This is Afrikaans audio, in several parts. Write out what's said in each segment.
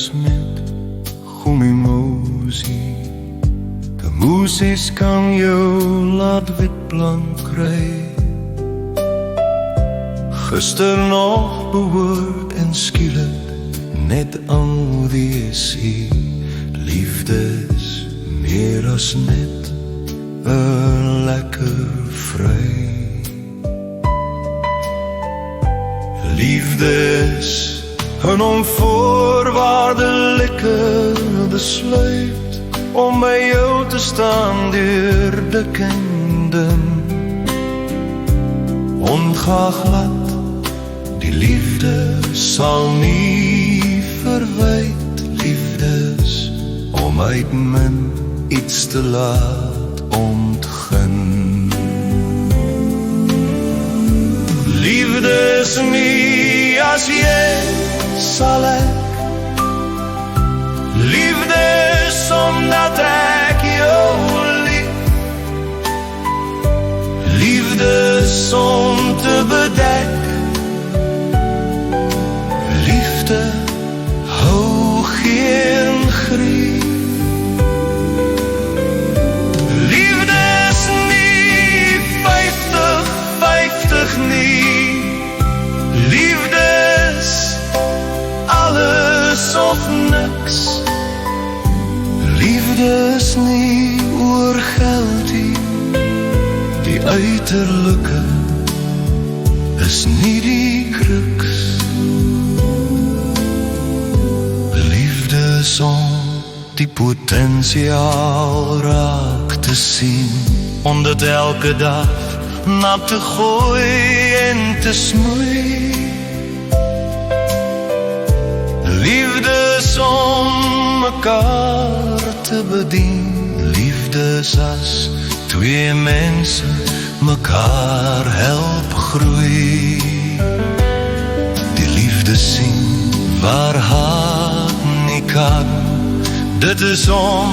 is met gommiemosie. De moesies kan jou laat witplank kry. Gister nog behoort en skielik net al die sie. Liefde is meer as net 'n lekker vry. Liefde is 'n onvoorwaardelike besluit om by jou te staan deur dik en dun. Ongeag wat die liefde sal nie verwyd. Liefde is om uit min iets te laat ontgin. Liefde is nie as jy sal ek. Liefde is omdat ek jou lief. Liefde is om te bedek. Liefde hou geen grief. Liefde is nie 50-50 nie. Liefde is alles of niks. Liefde is nie oor geld nie. Die uiterlike is nie die kruks. Liefde is om die potensiaal raak te sien, om dit elke dag na te gooi en te smoei. Liefde is om mekaar te bedien. Liefde is as twee mense mekaar help groei. Die liefde sien waar haat nie kan. Dit is om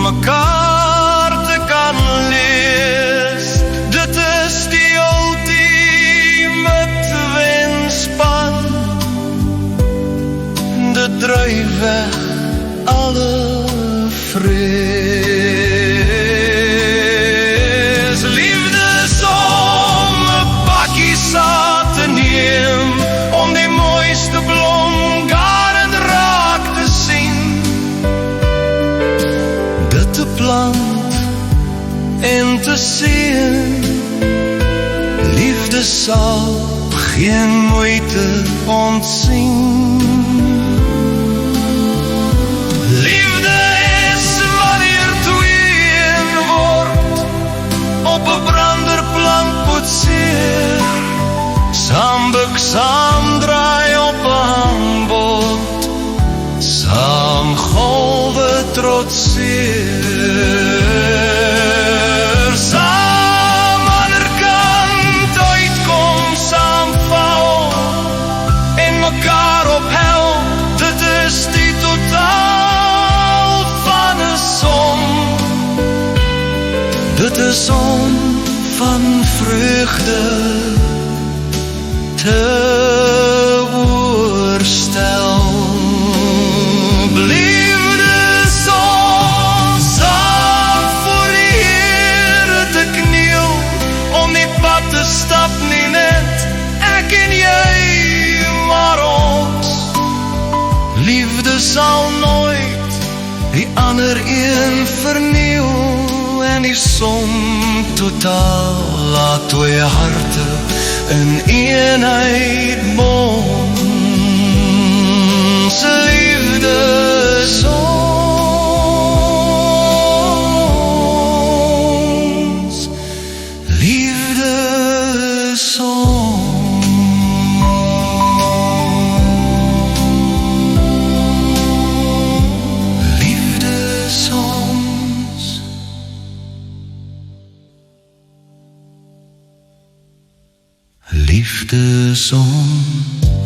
mekaar te kan lees. Dit is die ultieme wenspan. Dit dryf weg alle vrees. Liefde is om 'n bakkie saad te neem, om die mooiste blom garen raak te sien. Dit te plant en te sien. Liefde sal geen moeite ontsien. Liefde is wanneer tweeën word, op 'n branderplank boetseer, saam buk, saam draai op 'n hangbord, saam golwe trotseer, saam aan die kant uitkom, saam val en mekaar ophelp. Dit is die totaal van 'n som. Dit is om van vreugde te oorstel. Liefde is om saam voor die Here te kniel, om die pad te stap, nie net ek en jy, maar ons. Liefde sal nooit die ander een verniel, en die som totaal laat twee harte in eenheid bond. Liefde is ons. Liefde is ons. Liefde is ons. Liefde is ons.